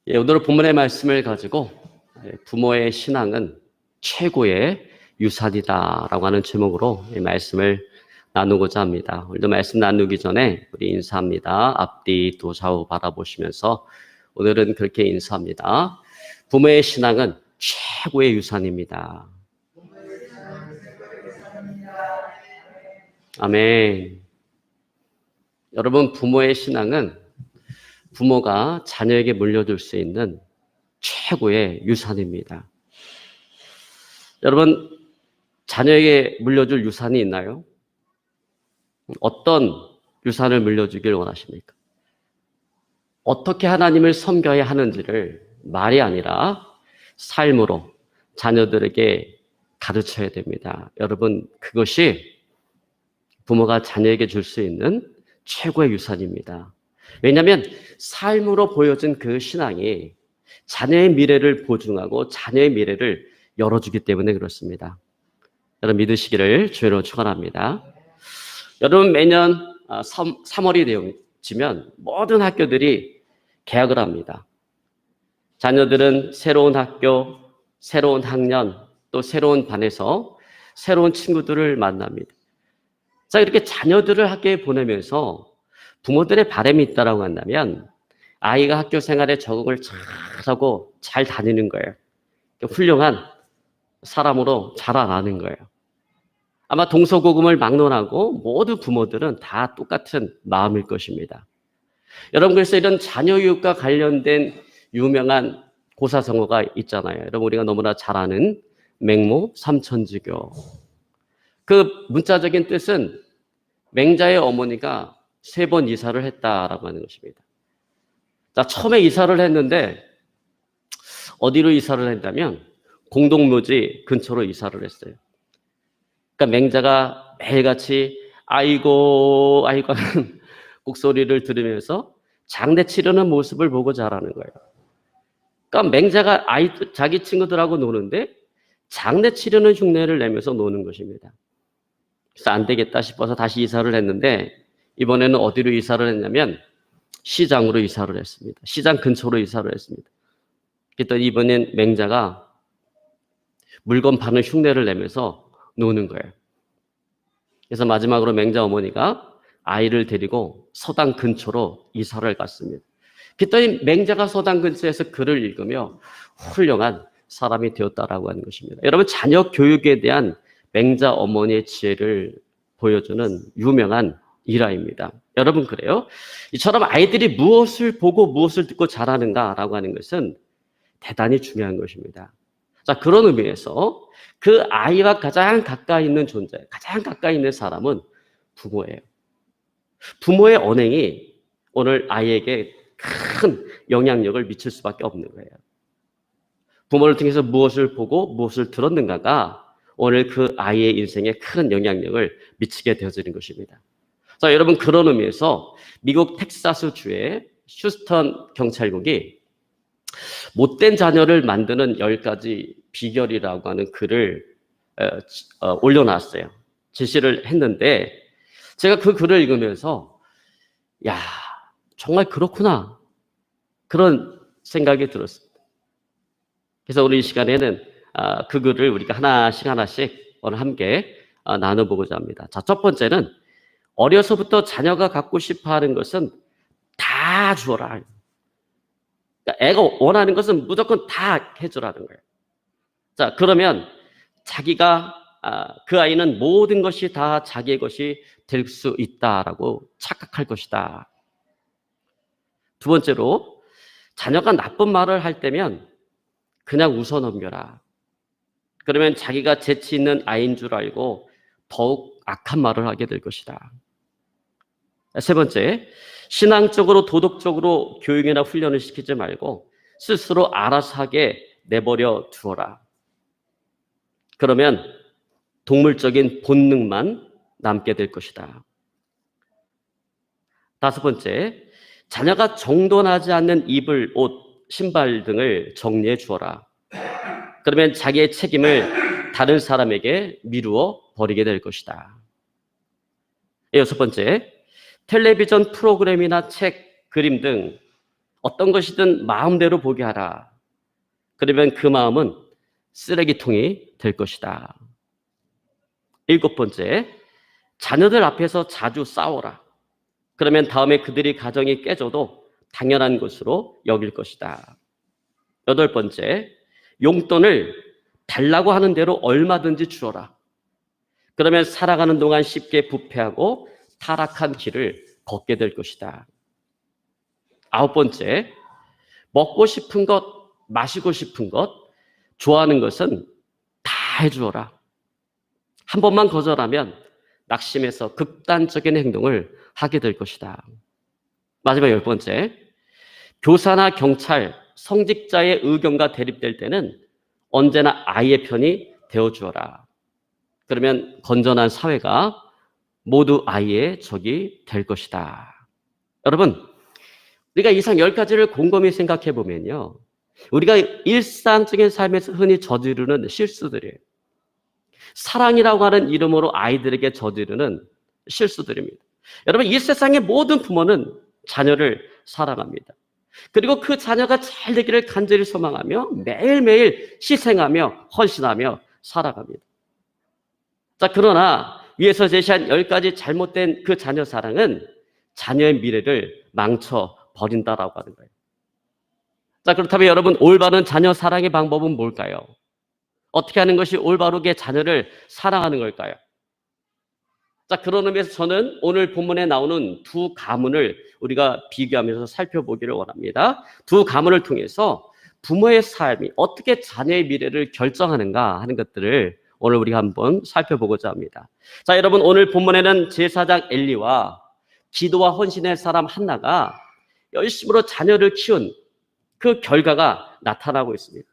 오늘 본문의 말씀을 가지고 부모의 신앙은 최고의 유산이다라고 하는 제목으로 이 말씀을 나누고자 합니다. 오늘도 말씀 나누기 전에 우리 인사합니다. 앞뒤 또 좌우 바라보시면서 오늘은 그렇게 인사합니다. 부모의 신앙은 최고의 유산입니다. 아멘. 여러분, 부모의 신앙은 부모가 자녀에게 물려줄 수 있는 최고의 유산입니다. 여러분, 자녀에게 물려줄 유산이 있나요? 어떤 유산을 물려주길 원하십니까? 어떻게 하나님을 섬겨야 하는지를 말이 아니라 삶으로 자녀들에게 가르쳐야 됩니다. 여러분, 그것이 부모가 자녀에게 줄 수 있는 최고의 유산입니다. 왜냐하면 삶으로 보여진 그 신앙이 자녀의 미래를 보증하고 자녀의 미래를 열어주기 때문에 그렇습니다. 여러분 믿으시기를 주로 축원합니다. 여러분 매년 3월이 되면 모든 학교들이 개학을 합니다. 자녀들은 새로운 학교, 새로운 학년, 또 새로운 반에서 새로운 친구들을 만납니다. 자, 이렇게 자녀들을 학교에 보내면서 부모들의 바람이 있다라고 한다면 아이가 학교 생활에 적응을 잘하고 잘 다니는 거예요. 훌륭한 사람으로 자라나는 거예요. 아마 동서고금을 막론하고 모두 부모들은 다 똑같은 마음일 것입니다. 여러분, 그래서 이런 자녀 교육과 관련된 유명한 고사성어가 있잖아요. 여러분, 우리가 너무나 잘 아는 맹모 삼천지교. 그 문자적인 뜻은 맹자의 어머니가 3번 이사를 했다라고 하는 것입니다. 자, 처음에 이사를 했는데 어디로 이사를 했냐면 공동묘지 근처로 이사를 했어요. 그러니까 맹자가 매일같이 아이고 아이고 하는 곡소리를 들으면서 장례 치르는 모습을 보고 자라는 거예요. 그러니까 맹자가 자기 친구들하고 노는데 장례 치르는 흉내를 내면서 노는 것입니다. 그래서 안 되겠다 싶어서 다시 이사를 했는데 이번에는 어디로 이사를 했냐면 시장으로 이사를 했습니다. 시장 근처로 이사를 했습니다. 그랬더니 이번엔 맹자가 물건 파는 흉내를 내면서 노는 거예요. 그래서 마지막으로 맹자 어머니가 아이를 데리고 서당 근처로 이사를 갔습니다. 그랬더니 맹자가 서당 근처에서 글을 읽으며 훌륭한 사람이 되었다라고 하는 것입니다. 여러분, 자녀 교육에 대한 맹자 어머니의 지혜를 보여주는 유명한 일화입니다. 여러분, 그래요? 이처럼 아이들이 무엇을 보고 무엇을 듣고 자라는가라고 하는 것은 대단히 중요한 것입니다. 자, 그런 의미에서 그 아이와 가장 가까이 있는 존재, 가장 가까이 있는 사람은 부모예요. 부모의 언행이 오늘 아이에게 큰 영향력을 미칠 수밖에 없는 거예요. 부모를 통해서 무엇을 보고 무엇을 들었는가가 오늘 그 아이의 인생에 큰 영향력을 미치게 되어지는 것입니다. 자, 여러분, 그런 의미에서 미국 텍사스 주의 휴스턴 경찰국이 못된 자녀를 만드는 10가지 비결이라고 하는 글을 올려놨어요. 제시를 했는데 제가 그 글을 읽으면서 야, 정말 그렇구나, 그런 생각이 들었습니다. 그래서 오늘 이 시간에는 그 글을 우리가 하나씩 오늘 함께 나눠보고자 합니다. 자, 첫 번째는 어려서부터 자녀가 갖고 싶어하는 것은 다 주어라. 그러니까 애가 원하는 것은 무조건 다 해주라는 거예요. 자, 그러면 자기가 그 아이는 모든 것이 다 자기의 것이 될 수 있다라고 착각할 것이다. 두 번째로, 자녀가 나쁜 말을 할 때면 그냥 웃어 넘겨라. 그러면 자기가 재치 있는 아이인 줄 알고 더욱 악한 말을 하게 될 것이다. 세 번째, 신앙적으로 도덕적으로 교육이나 훈련을 시키지 말고 스스로 알아서 하게 내버려 두어라. 그러면 동물적인 본능만 남게 될 것이다. 다섯 번째, 자녀가 정돈하지 않는 이불, 옷, 신발 등을 정리해 주어라. 그러면 자기의 책임을 다른 사람에게 미루어 버리게 될 것이다. 여섯 번째, 텔레비전 프로그램이나 책, 그림 등 어떤 것이든 마음대로 보게 하라. 그러면 그 마음은 쓰레기통이 될 것이다. 7번째, 자녀들 앞에서 자주 싸워라. 그러면 다음에 그들이 가정이 깨져도 당연한 것으로 여길 것이다. 8번째, 용돈을 달라고 하는 대로 얼마든지 주어라. 그러면 살아가는 동안 쉽게 부패하고 타락한 길을 걷게 될 것이다. 9번째, 먹고 싶은 것, 마시고 싶은 것, 좋아하는 것은 다 해주어라. 한 번만 거절하면 낙심해서 극단적인 행동을 하게 될 것이다. 마지막 10번째, 교사나 경찰, 성직자의 의견과 대립될 때는 언제나 아이의 편이 되어주어라. 그러면 건전한 사회가 모두 아이의 적이 될 것이다. 여러분, 우리가 이상 10가지를 곰곰이 생각해 보면요, 우리가 일상적인 삶에서 흔히 저지르는 실수들이에요. 사랑이라고 하는 이름으로 아이들에게 저지르는 실수들입니다. 여러분, 이 세상의 모든 부모는 자녀를 사랑합니다. 그리고 그 자녀가 잘 되기를 간절히 소망하며 매일매일 희생하며 헌신하며 살아갑니다. 자, 그러나 위에서 제시한 10가지 잘못된 그 자녀 사랑은 자녀의 미래를 망쳐버린다라고 하는 거예요. 자, 그렇다면 여러분, 올바른 자녀 사랑의 방법은 뭘까요? 어떻게 하는 것이 올바르게 자녀를 사랑하는 걸까요? 자, 그런 의미에서 저는 오늘 본문에 나오는 두 가문을 우리가 비교하면서 살펴보기를 원합니다. 두 가문을 통해서 부모의 삶이 어떻게 자녀의 미래를 결정하는가 하는 것들을 오늘 우리가 한번 살펴보고자 합니다. 자, 여러분, 오늘 본문에는 제사장 엘리와 기도와 헌신의 사람 한나가 열심으로 자녀를 키운 그 결과가 나타나고 있습니다.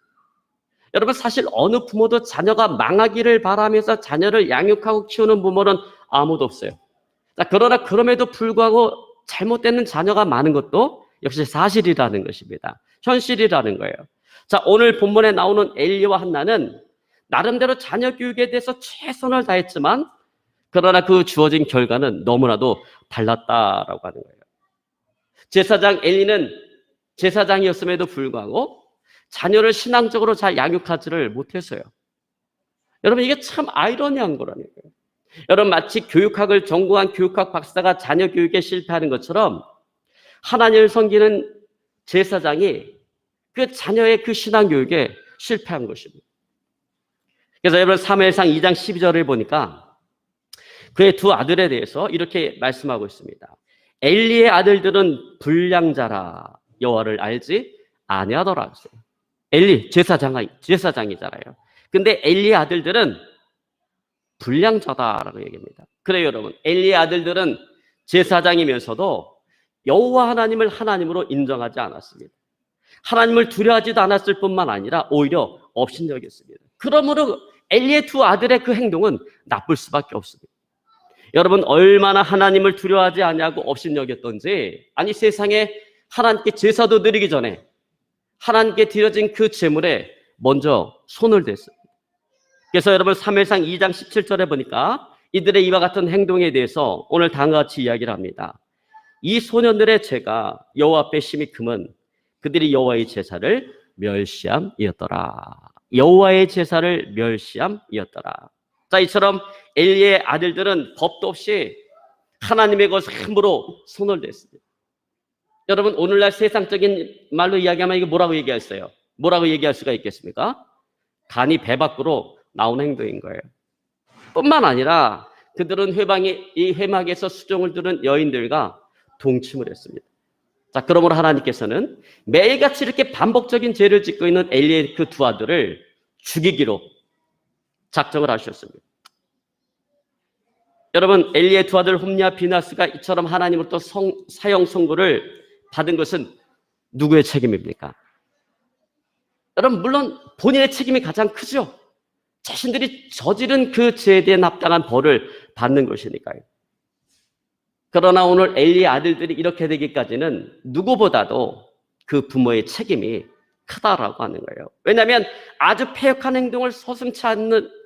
여러분, 사실 어느 부모도 자녀가 망하기를 바라면서 자녀를 양육하고 키우는 부모는 아무도 없어요. 자, 그러나 그럼에도 불구하고 잘못되는 자녀가 많은 것도 역시 사실이라는 것입니다. 현실이라는 거예요. 자, 오늘 본문에 나오는 엘리와 한나는 나름대로 자녀 교육에 대해서 최선을 다했지만 그러나 그 주어진 결과는 너무나도 달랐다라고 하는 거예요. 제사장 엘리는 제사장이었음에도 불구하고 자녀를 신앙적으로 잘 양육하지를 못했어요. 여러분, 이게 참 아이러니한 거라는 거예요. 여러분, 마치 교육학을 전공한 교육학 박사가 자녀 교육에 실패하는 것처럼 하나님을 섬기는 제사장이 그 자녀의 그 신앙 교육에 실패한 것입니다. 그래서 여러분, 사무엘상 2장 12절을 보니까 그의 두 아들에 대해서 이렇게 말씀하고 있습니다. 엘리의 아들들은 불량자라 여호와를 알지 아니하더라. 엘리 제사장이잖아요. 근데 엘리의 아들들은 불량자다라고 얘기합니다. 그래요, 여러분. 엘리의 아들들은 제사장이면서도 여호와 하나님을 하나님으로 인정하지 않았습니다. 하나님을 두려워하지도 않았을 뿐만 아니라 오히려 업신여겼습니다. 그러므로 엘리의 두 아들의 그 행동은 나쁠 수밖에 없습니다. 여러분, 얼마나 하나님을 두려워하지 아니하고 업신여겼던지, 아니 세상에 하나님께 제사도 드리기 전에 하나님께 드려진 그 제물에 먼저 손을 댔습니다. 그래서 여러분, 사무엘상 2장 17절에 보니까 이들의 이와 같은 행동에 대해서 오늘 다음과 같이 이야기를 합니다. 이 소년들의 죄가 여호와 앞에 심히 금은 그들이 여호와의 제사를 멸시함이었더라. 여호와의 제사를 멸시함이었더라. 자, 이처럼 엘리의 아들들은 겁도 없이 하나님의 것을 함부로 손을 댔습니다. 여러분, 오늘날 세상적인 말로 이야기하면 이게 뭐라고 얘기했어요? 뭐라고 얘기할 수가 있겠습니까? 간이 배 밖으로 나오는 행동인 거예요. 뿐만 아니라 그들은 이 회막에서 수종을 두는 여인들과 동침을 했습니다. 자, 그러므로 하나님께서는 매일같이 이렇게 반복적인 죄를 짓고 있는 엘리의 그 두 아들을 죽이기로 작정을 하셨습니다. 여러분, 엘리의 두 아들 홈리와 비나스가 이처럼 하나님으로부터 사형 선고를 받은 것은 누구의 책임입니까? 여러분, 물론 본인의 책임이 가장 크죠. 자신들이 저지른 그 죄에 대한 합당한 벌을 받는 것이니까요. 그러나 오늘 엘리의 아들들이 이렇게 되기까지는 누구보다도 그 부모의 책임이 크다라고 하는 거예요. 왜냐하면 아주 패역한 행동을 서슴지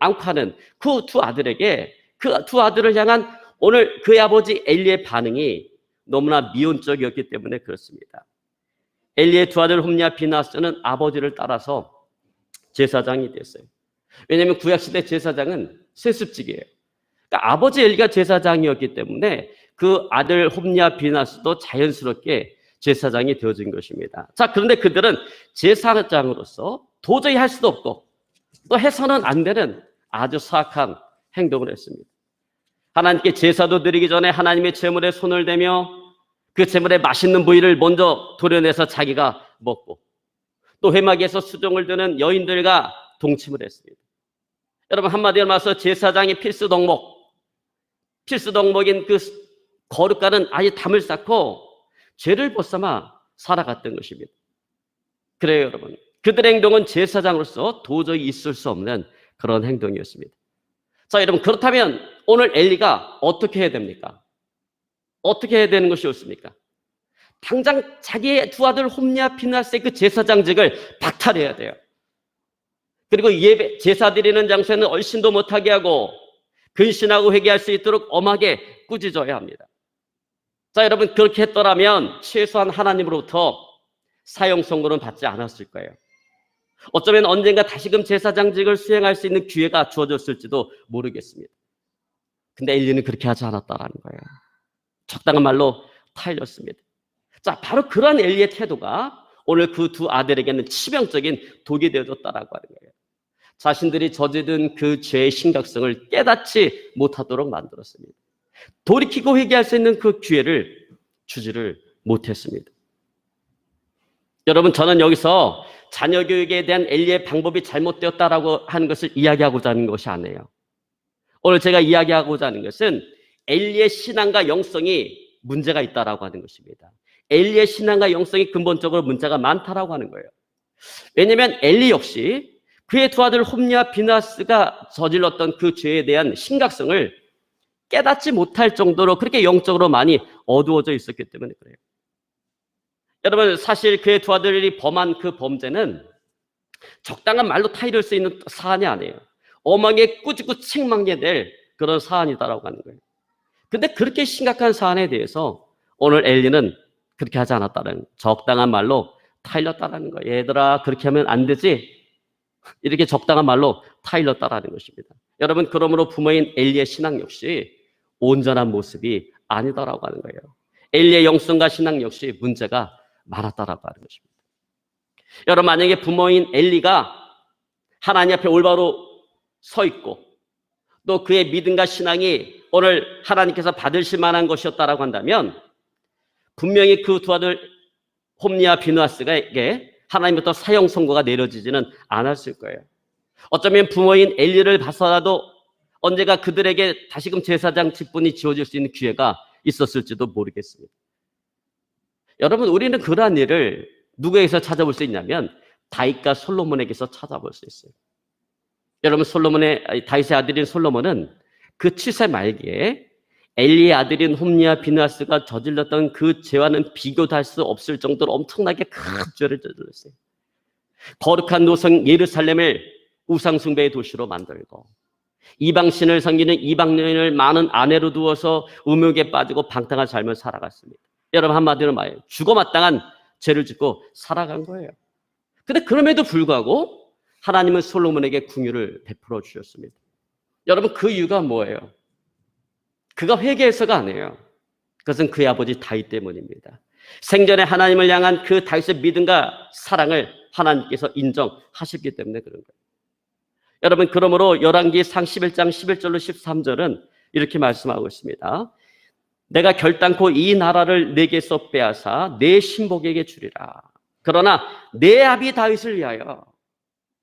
않고 하는 그 두 아들에게, 그 두 아들을 향한 오늘 그의 아버지 엘리의 반응이 너무나 미온적이었기 때문에 그렇습니다. 엘리의 두 아들 홈리와 비나스는 아버지를 따라서 제사장이 됐어요. 왜냐하면 구약시대 제사장은 세습직이에요. 그러니까 아버지 엘리가 제사장이었기 때문에 그 아들 홈리와 비나스도 자연스럽게 제사장이 되어진 것입니다. 자, 그런데 그들은 제사장으로서 도저히 할 수도 없고 또 해서는 안 되는 아주 사악한 행동을 했습니다. 하나님께 제사도 드리기 전에 하나님의 제물에 손을 대며 그 제물에 맛있는 부위를 먼저 도려내서 자기가 먹고 또 회막에서 수종을 드는 여인들과 동침을 했습니다. 여러분, 한마디로 말해서 제사장의 필수 덕목인 그 거룩과는 아예 담을 쌓고 죄를 벗삼아 살아갔던 것입니다. 그래요, 여러분. 그들의 행동은 제사장으로서 도저히 있을 수 없는 그런 행동이었습니다. 자, 여러분, 그렇다면 오늘 엘리가 어떻게 해야 됩니까? 어떻게 해야 되는 것이 옳습니까? 당장 자기의 두 아들 홈리와 비나스의 그 제사장직을 박탈해야 돼요. 그리고 예배, 제사 드리는 장소에는 얼씬도 못하게 하고 근신하고 회개할 수 있도록 엄하게 꾸짖어야 합니다. 자, 여러분, 그렇게 했더라면 최소한 하나님으로부터 사형 선고는 받지 않았을 거예요. 어쩌면 언젠가 다시금 제사장직을 수행할 수 있는 기회가 주어졌을지도 모르겠습니다. 근데 엘리는 그렇게 하지 않았다라는 거예요. 적당한 말로 타일렀습니다. 자, 바로 그러한 엘리의 태도가 오늘 그 두 아들에게는 치명적인 독이 되어졌다라고 하는 거예요. 자신들이 저지른 그 죄의 심각성을 깨닫지 못하도록 만들었습니다. 돌이키고 회개할 수 있는 그 기회를 주지를 못했습니다. 여러분, 저는 여기서 자녀 교육에 대한 엘리의 방법이 잘못되었다라고 하는 것을 이야기하고자 하는 것이 아니에요. 오늘 제가 이야기하고자 하는 것은 엘리의 신앙과 영성이 문제가 있다라고 하는 것입니다. 엘리의 신앙과 영성이 근본적으로 문제가 많다라고 하는 거예요. 왜냐하면 엘리 역시 그의 두 아들 홈리와 비나스가 저질렀던 그 죄에 대한 심각성을 깨닫지 못할 정도로 그렇게 영적으로 많이 어두워져 있었기 때문에 그래요. 여러분, 사실 그의 두 아들이 범한 그 범죄는 적당한 말로 타이를 수 있는 사안이 아니에요. 엄하게 꾸짖고 책망해야 될 그런 사안이다라고 하는 거예요. 근데 그렇게 심각한 사안에 대해서 오늘 엘리는 그렇게 하지 않았다는, 적당한 말로 타일렀다라는 거예요. 얘들아, 그렇게 하면 안 되지? 이렇게 적당한 말로 타일렀다라는 것입니다. 여러분, 그러므로 부모인 엘리의 신앙 역시 온전한 모습이 아니다라고 하는 거예요. 엘리의 영성과 신앙 역시 문제가 많았다라고 하는 것입니다. 여러분, 만약에 부모인 엘리가 하나님 앞에 올바로 서 있고 또 그의 믿음과 신앙이 오늘 하나님께서 받으실 만한 것이었다라고 한다면 분명히 그 두 아들 홈리와 비누아스에게 하나님부터 사형 선고가 내려지지는 않았을 거예요. 어쩌면 부모인 엘리를 봐서라도 언제가 그들에게 다시금 제사장 직분이 지어질 수 있는 기회가 있었을지도 모르겠습니다. 여러분, 우리는 그러한 일을 누구에게서 찾아볼 수 있냐면 다윗과 솔로몬에게서 찾아볼 수 있어요. 여러분, 다윗의 아들인 솔로몬은 그 7세 말기에 엘리의 아들인 홈리와 비누아스가 저질렀던 그 죄와는 비교도 할 수 없을 정도로 엄청나게 큰 죄를 저질렀어요. 거룩한 노성 예루살렘을 우상숭배의 도시로 만들고 이방신을 섬기는 이방 여인을 많은 아내로 두어서 음욕에 빠지고 방탕한 삶을 살아갔습니다. 여러분, 한마디로 말해요. 죽어마땅한 죄를 짓고 살아간 거예요. 근데 그럼에도 불구하고 하나님은 솔로몬에게 긍휼을 베풀어 주셨습니다. 여러분, 그 이유가 뭐예요? 그가 회개해서가 아니에요. 그것은 그의 아버지 다윗 때문입니다. 생전에 하나님을 향한 그 다윗의 믿음과 사랑을 하나님께서 인정하셨기 때문에 그런 거예요. 여러분, 그러므로 열왕기상 11장 11절로 13절은 이렇게 말씀하고 있습니다. 내가 결단코 이 나라를 내게서 빼앗아 내 신복에게 주리라. 그러나 내 아비 다윗을 위하여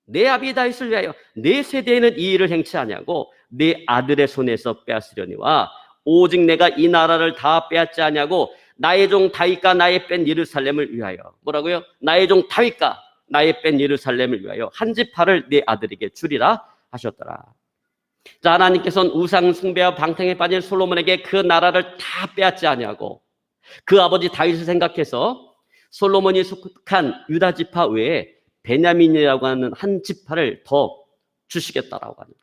내 세대에는 이 일을 행치 아니하고 내 아들의 손에서 빼앗으려니와 오직 내가 이 나라를 다 빼앗지 아니하고 나의 종 다윗과 나의 뺀 예루살렘을 위하여, 뭐라고요? 나의 종 다윗과 나의 뺀 예루살렘을 위하여 한 지파를 내 아들에게 주리라 하셨더라. 자, 하나님께서는 우상 숭배와 방탕에 빠진 솔로몬에게 그 나라를 다 빼앗지 아니하고 그 아버지 다윗을 생각해서 솔로몬이 속한 유다 지파 외에 베냐민이라고 하는 한 지파를 더 주시겠다라고 합니다.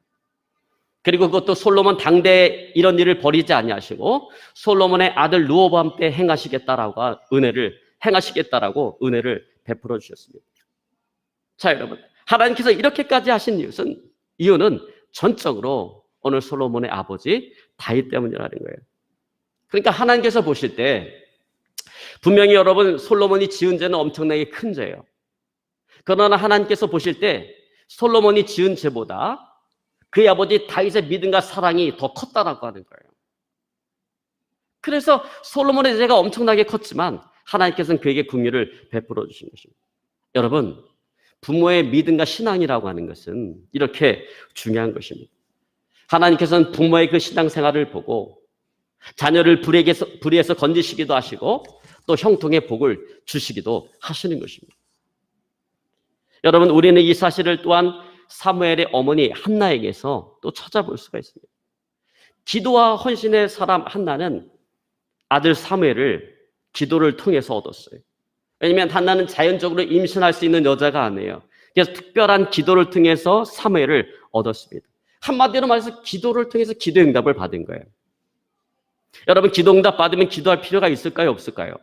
그리고 그것도 솔로몬 당대에 이런 일을 벌이지 아니하시고 솔로몬의 아들 르호보암 때 행하시겠다라고 은혜를 행하시겠다라고 은혜를 베풀어 주셨습니다. 자, 여러분, 하나님께서 이렇게까지 하신 이유는 전적으로 오늘 솔로몬의 아버지 다윗 때문이라는 거예요. 그러니까 하나님께서 보실 때 분명히 여러분 솔로몬이 지은 죄는 엄청나게 큰 죄예요. 그러나 하나님께서 보실 때 솔로몬이 지은 죄보다 그의 아버지 다윗의 믿음과 사랑이 더 컸다라고 하는 거예요. 그래서 솔로몬의 죄가 엄청나게 컸지만 하나님께서는 그에게 긍휼을 베풀어 주신 것입니다. 여러분, 부모의 믿음과 신앙이라고 하는 것은 이렇게 중요한 것입니다. 하나님께서는 부모의 그 신앙생활을 보고 자녀를 불의에서 건지시기도 하시고 또 형통의 복을 주시기도 하시는 것입니다. 여러분, 우리는 이 사실을 또한 사무엘의 어머니 한나에게서 또 찾아볼 수가 있습니다. 기도와 헌신의 사람 한나는 아들 사무엘을 기도를 통해서 얻었어요. 왜냐하면 한나는 자연적으로 임신할 수 있는 여자가 아니에요. 그래서 특별한 기도를 통해서 사무엘을 얻었습니다. 한마디로 말해서 기도를 통해서 기도 응답을 받은 거예요. 여러분, 기도 응답 받으면 기도할 필요가 있을까요? 없을까요?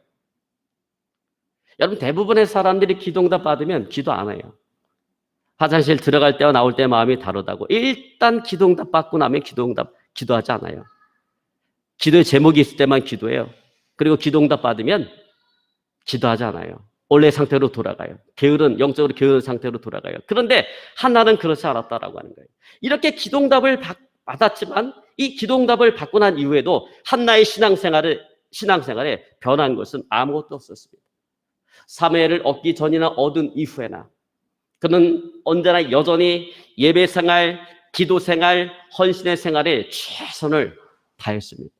여러분, 대부분의 사람들이 기도 응답 받으면 기도 안 해요. 화장실 들어갈 때와 나올 때 마음이 다르다고. 일단 기도 응답 받고 나면 기도하지 않아요. 기도의 제목이 있을 때만 기도해요. 그리고 기도 응답 받으면 기도하지 않아요. 원래 상태로 돌아가요. 영적으로 게으른 상태로 돌아가요. 그런데 한나는 그렇지 않았다라고 하는 거예요. 이렇게 기도 응답을 받았지만 이 기도 응답을 받고 난 이후에도 한나의 신앙생활에 변한 것은 아무것도 없었습니다. 사무엘을 얻기 전이나 얻은 이후에나 그는 언제나 여전히 예배생활, 기도생활, 헌신의 생활에 최선을 다했습니다.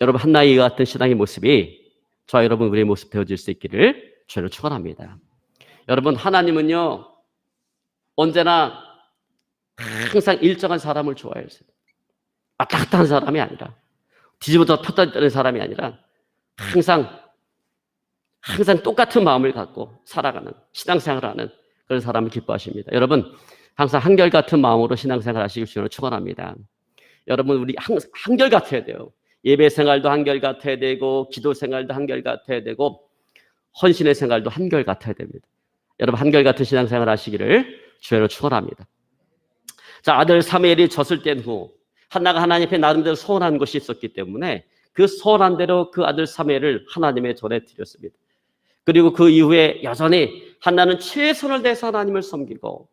여러분, 한나의 같은 신앙의 모습이 저와 여러분 우리의 모습 되어질 수 있기를 주로 축원합니다. 여러분, 하나님은요 언제나 항상 일정한 사람을 좋아했어요. 왔다 갔다 한 사람이 아니라, 뒤집어져 폈다 뜨는 사람이 아니라 항상 똑같은 마음을 갖고 살아가는, 신앙생활하는 그런 사람을 기뻐하십니다. 여러분, 항상 한결같은 마음으로 신앙생활 하시길 주로 축원합니다. 여러분, 우리 항상 한결같아야 돼요. 예배 생활도 한결같아야 되고, 기도 생활도 한결같아야 되고, 헌신의 생활도 한결같아야 됩니다. 여러분, 한결같은 신앙생활 하시기를 주로 축원합니다. 자, 아들 사무엘이 젖을 뗀 후 한나가 하나님 앞에 나름대로 소원한 것이 있었기 때문에 그 소원한 대로 그 아들 사무엘을 하나님의 전에 드렸습니다. 그리고 그 이후에 여전히 한나는 최선을 다해서 하나님을 섬기고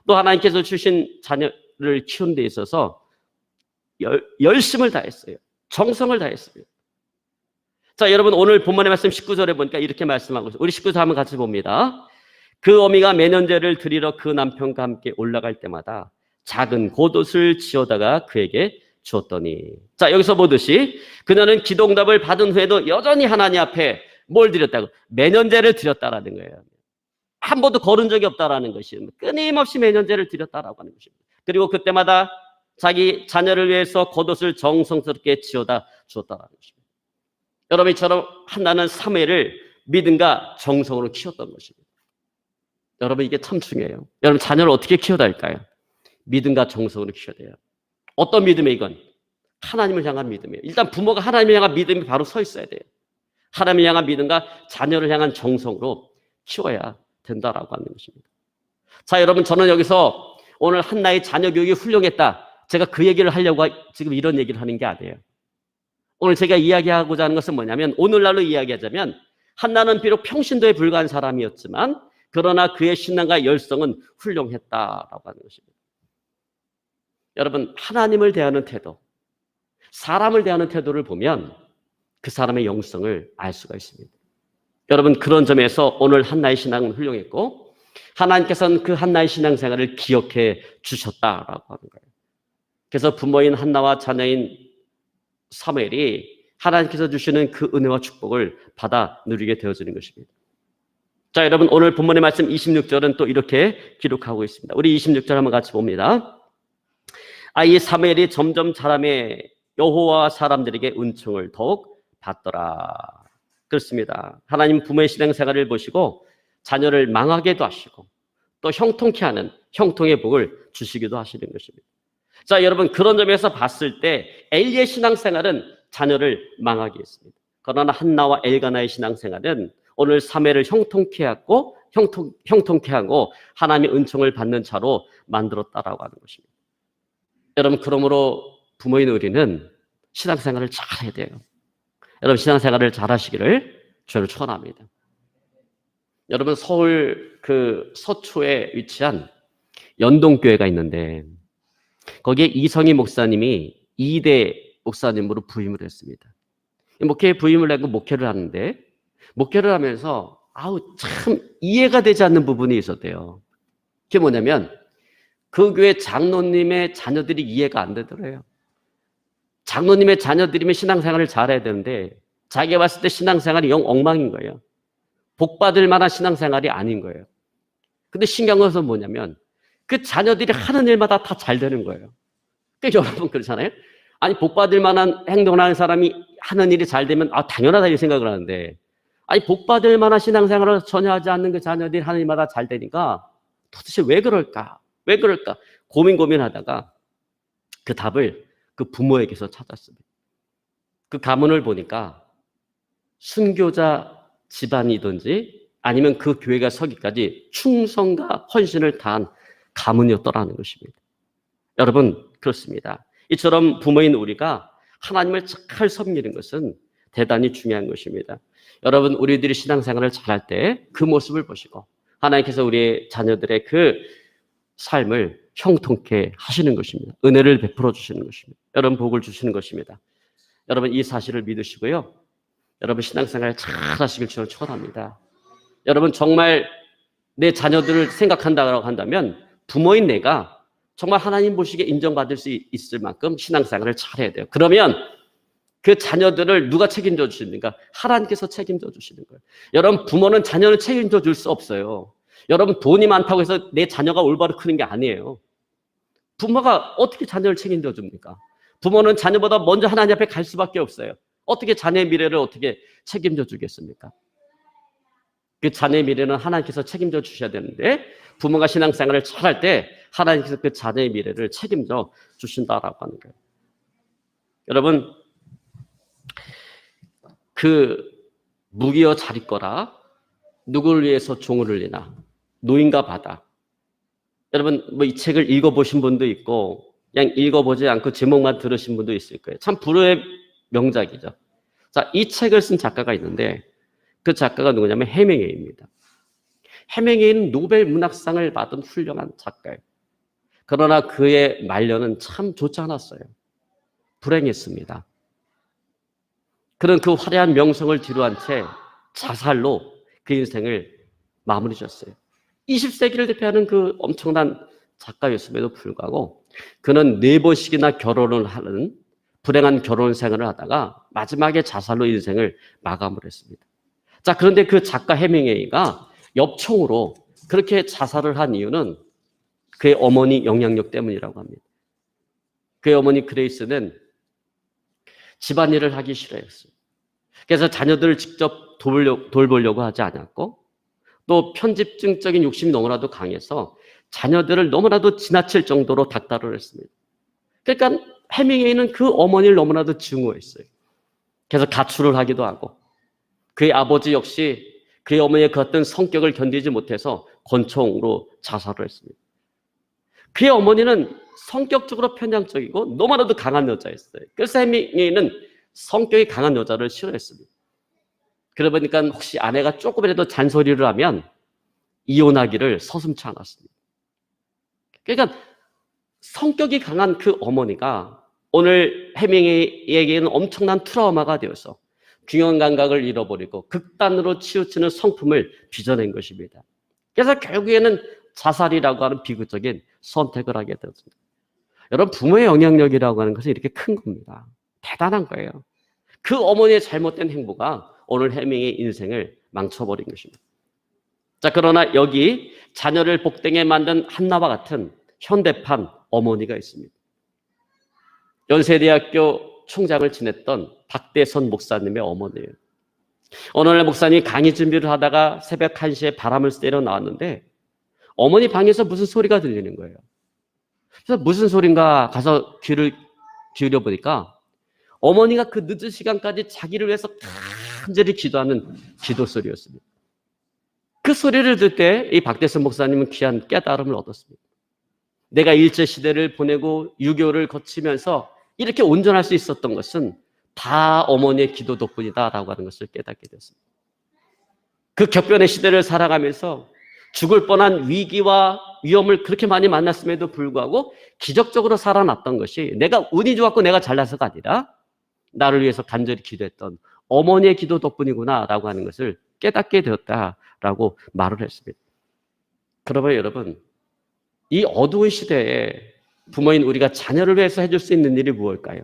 또 하나님께서 주신 자녀를 키우는 데 있어서 열심을 다했어요. 정성을 다했습니다. 자, 여러분, 오늘 본문의 말씀 19절에 보니까 이렇게 말씀하고 있어요. 우리 19절 한번 같이 봅니다. 그 어미가 매년제를 드리러 그 남편과 함께 올라갈 때마다 작은 겉옷을 지어다가 그에게 주었더니, 자, 여기서 보듯이 그녀는 기도응답을 받은 후에도 여전히 하나님 앞에 뭘 드렸다고? 매년제를 드렸다라는 거예요. 한 번도 거른 적이 없다라는 것이 끊임없이 매년제를 드렸다라고 하는 것입니다. 그리고 그때마다 자기 자녀를 위해서 겉옷을 정성스럽게 지어다 주었다라는 것입니다. 여러분, 이처럼 한나는 사무엘을 믿음과 정성으로 키웠던 것입니다. 여러분, 이게 참 중요해요. 여러분, 자녀를 어떻게 키워야 할까요? 믿음과 정성으로 키워야 돼요. 어떤 믿음이에요, 이건? 하나님을 향한 믿음이에요. 일단 부모가 하나님을 향한 믿음이 바로 서 있어야 돼요. 하나님을 향한 믿음과 자녀를 향한 정성으로 키워야 된다라고 하는 것입니다. 자, 여러분, 저는 여기서 오늘 한나의 자녀 교육이 훌륭했다, 제가 그 얘기를 하려고 지금 이런 얘기를 하는 게 아니에요. 오늘 제가 이야기하고자 하는 것은 뭐냐면, 오늘날로 이야기하자면 한나는 비록 평신도에 불과한 사람이었지만 그러나 그의 신앙과 열성은 훌륭했다라고 하는 것입니다. 여러분, 하나님을 대하는 태도, 사람을 대하는 태도를 보면 그 사람의 영성을 알 수가 있습니다. 여러분, 그런 점에서 오늘 한나의 신앙은 훌륭했고 하나님께서는 그 한나의 신앙생활을 기억해 주셨다라고 하는 거예요. 그래서 부모인 한나와 자녀인 사무엘이 하나님께서 주시는 그 은혜와 축복을 받아 누리게 되어지는 것입니다. 자, 여러분, 오늘 본문의 말씀 26절은 또 이렇게 기록하고 있습니다. 우리 26절 한번 같이 봅니다. 이 사무엘이 점점 자라매 여호와 사람들에게 은총을 더욱 받더라. 그렇습니다. 하나님 부모의 신앙생활을 보시고 자녀를 망하게도 하시고 또 형통케 하는 형통의 복을 주시기도 하시는 것입니다. 자, 여러분, 그런 점에서 봤을 때 엘리의 신앙생활은 자녀를 망하게 했습니다. 그러나 한나와 엘가나의 신앙생활은 오늘 사매를 형통케 하고 하나님의 은총을 받는 자로 만들었다라고 하는 것입니다. 여러분, 그러므로 부모인 우리는 신앙생활을 잘 해야 돼요. 여러분, 신앙생활을 잘 하시기를 주를 축원합니다. 여러분, 서울 그 서초에 위치한 연동교회가 있는데 거기에 이성희 목사님이 2대 목사님으로 부임을 했습니다. 목회에 부임을 하고 목회를 하는데 목회를 하면서 참 이해가 되지 않는 부분이 있었대요. 그게 뭐냐면 그 교회 장로님의 자녀들이 이해가 안 되더래요. 장로님의 자녀들이면 신앙생활을 잘해야 되는데 자기가 봤을 때 신앙생활이 영 엉망인 거예요. 복받을 만한 신앙생활이 아닌 거예요. 근데 신기한 것은 뭐냐면 그 자녀들이 하는 일마다 다 잘 되는 거예요. 그러니까 여러분 그렇잖아요. 아니 복받을 만한 행동을 하는 사람이 하는 일이 잘 되면 당연하다 이 생각을 하는데 아니 복받을 만한 신앙생활을 전혀 하지 않는 그 자녀들이 하는 일마다 잘 되니까 도대체 왜 그럴까? 왜 그럴까? 고민하다가 그 답을 그 부모에게서 찾았습니다. 그 가문을 보니까 순교자 집안이든지 아니면 그 교회가 서기까지 충성과 헌신을 다한 가문이었더라는 것입니다. 여러분 그렇습니다. 이처럼 부모인 우리가 하나님을 잘 섬기는 것은 대단히 중요한 것입니다. 여러분 우리들이 신앙생활을 잘할 때 그 모습을 보시고 하나님께서 우리의 자녀들의 그 삶을 형통케 하시는 것입니다. 은혜를 베풀어 주시는 것입니다. 여러분 복을 주시는 것입니다. 여러분 이 사실을 믿으시고요. 여러분 신앙생활 잘 하시길 저는 축원합니다. 여러분 정말 내 자녀들을 생각한다고 한다면 부모인 내가 정말 하나님 보시기에 인정받을 수 있을 만큼 신앙생활을 잘해야 돼요. 그러면 그 자녀들을 누가 책임져 주십니까? 하나님께서 책임져 주시는 거예요. 여러분 부모는 자녀를 책임져 줄 수 없어요. 여러분 돈이 많다고 해서 내 자녀가 올바로 크는 게 아니에요. 부모가 어떻게 자녀를 책임져 줍니까? 부모는 자녀보다 먼저 하나님 앞에 갈 수밖에 없어요. 어떻게 자녀의 미래를 어떻게 책임져 주겠습니까? 그 자녀의 미래는 하나님께서 책임져 주셔야 되는데 부모가 신앙생활을 잘할 때 하나님께서 그 자녀의 미래를 책임져 주신다라고 하는 거예요. 여러분 그 무기여 잘 있거라 누구를 위해서 종을 울리나 노인과 바다. 여러분 이 책을 읽어보신 분도 있고 그냥 읽어보지 않고 제목만 들으신 분도 있을 거예요. 참 불후의 명작이죠. 자, 이 책을 쓴 작가가 있는데 그 작가가 누구냐면 해밍웨이입니다. 해밍웨이는 노벨 문학상을 받은 훌륭한 작가예요. 그러나 그의 말년은 참 좋지 않았어요. 불행했습니다. 그런 그 화려한 명성을 뒤로한 채 자살로 그 인생을 마무리 졌어요. 20세기를 대표하는 그 엄청난 작가였음에도 불구하고 그는 4번씩이나 결혼을 하는 불행한 결혼 생활을 하다가 마지막에 자살로 인생을 마감을 했습니다. 자, 그런데 그 작가 해밍웨이가 엽총으로 그렇게 자살을 한 이유는 그의 어머니 영향력 때문이라고 합니다. 그의 어머니 그레이스는 집안일을 하기 싫어했어요. 그래서 자녀들을 직접 돌보려고 하지 않았고 또 편집증적인 욕심이 너무나도 강해서 자녀들을 너무나도 지나칠 정도로 닥달을 했습니다. 그러니까 해밍웨이는 그 어머니를 너무나도 증오했어요. 그래서 가출을 하기도 하고 그의 아버지 역시 그의 어머니의 그 어떤 성격을 견디지 못해서 권총으로 자살을 했습니다. 그의 어머니는 성격적으로 편향적이고 너무나도 강한 여자였어요. 그래서 해밍웨이는 성격이 강한 여자를 싫어했습니다. 그러다 보니까 혹시 아내가 조금이라도 잔소리를 하면 이혼하기를 서슴지 않았습니다. 그러니까 성격이 강한 그 어머니가 오늘 해밍웨이에게는 엄청난 트라우마가 되어서 균형 감각을 잃어버리고 극단으로 치우치는 성품을 빚어낸 것입니다. 그래서 결국에는 자살이라고 하는 비극적인 선택을 하게 되었습니다. 여러분 부모의 영향력이라고 하는 것은 이렇게 큰 겁니다. 대단한 거예요. 그 어머니의 잘못된 행보가 오늘 해밍웨이의 인생을 망쳐버린 것입니다. 자, 그러나 여기 자녀를 복되게 만든 한나와 같은 현대판 어머니가 있습니다. 연세대학교 총장을 지냈던 박대선 목사님의 어머니예요. 어느 날 목사님이 강의 준비를 하다가 새벽 1시에 바람을 쐬러 나왔는데 어머니 방에서 무슨 소리가 들리는 거예요. 그래서 무슨 소린가 가서 귀를 기울여 보니까 어머니가 그 늦은 시간까지 자기를 위해서 간절히 기도하는 기도 소리였습니다. 그 소리를 들을 때 이 박대선 목사님은 귀한 깨달음을 얻었습니다. 내가 일제시대를 보내고 유교를 거치면서 이렇게 온전할 수 있었던 것은 다 어머니의 기도 덕분이다라고 하는 것을 깨닫게 됐습니다. 그 격변의 시대를 살아가면서 죽을 뻔한 위기와 위험을 그렇게 많이 만났음에도 불구하고 기적적으로 살아났던 것이 내가 운이 좋았고 내가 잘나서가 아니라 나를 위해서 간절히 기도했던 어머니의 기도 덕분이구나라고 하는 것을 깨닫게 되었다라고 말을 했습니다. 그러면 여러분, 이 어두운 시대에 부모인 우리가 자녀를 위해서 해줄 수 있는 일이 무엇일까요?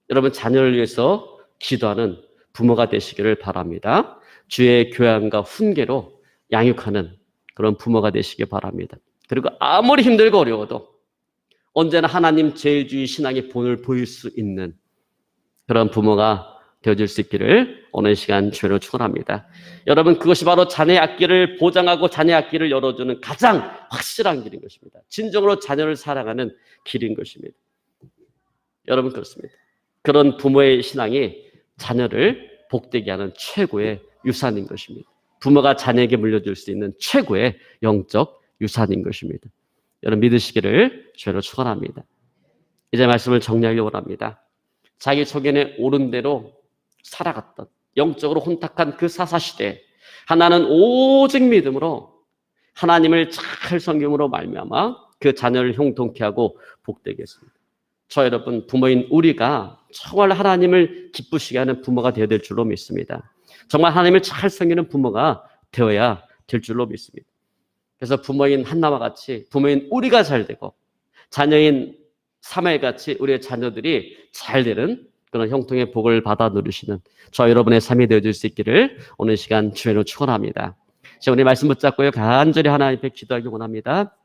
여러분, 자녀를 위해서 기도하는 부모가 되시기를 바랍니다. 주의 교양과 훈계로 양육하는 그런 부모가 되시기 바랍니다. 그리고 아무리 힘들고 어려워도 언제나 하나님 제일주의 신앙의 본을 보일 수 있는 그런 부모가 되어줄 수 있기를 오늘 시간 주로 축원합니다. 여러분, 그것이 바로 자녀의 앞길을 보장하고 자녀의 앞길을 열어주는 가장 확실한 길인 것입니다. 진정으로 자녀를 사랑하는 길인 것입니다. 여러분, 그렇습니다. 그런 부모의 신앙이 자녀를 복되게 하는 최고의 유산인 것입니다. 부모가 자녀에게 물려줄 수 있는 최고의 영적 유산인 것입니다. 여러분, 믿으시기를 주로 축원합니다. 이제 말씀을 정리하려고 합니다. 자기 소견에 옳은 대로 살아갔던 영적으로 혼탁한 그 사사시대에 하나는 오직 믿음으로 하나님을 잘 섬김으로 말미암아 그 자녀를 형통케 하고 복되게 했습니다. 저 여러분, 부모인 우리가 정말 하나님을 기쁘시게 하는 부모가 되어야 될 줄로 믿습니다. 정말 하나님을 잘 섬기는 부모가 되어야 될 줄로 믿습니다. 그래서 부모인 한나와 같이 부모인 우리가 잘 되고 자녀인 사마엘같이 우리의 자녀들이 잘 되는 그런 형통의 복을 받아 누리시는 저 여러분의 삶이 되어줄 수 있기를 오늘 시간 주의로 축원합니다. 자, 오늘 말씀 붙잡고요, 간절히 하나님 앞에 기도하기 원합니다.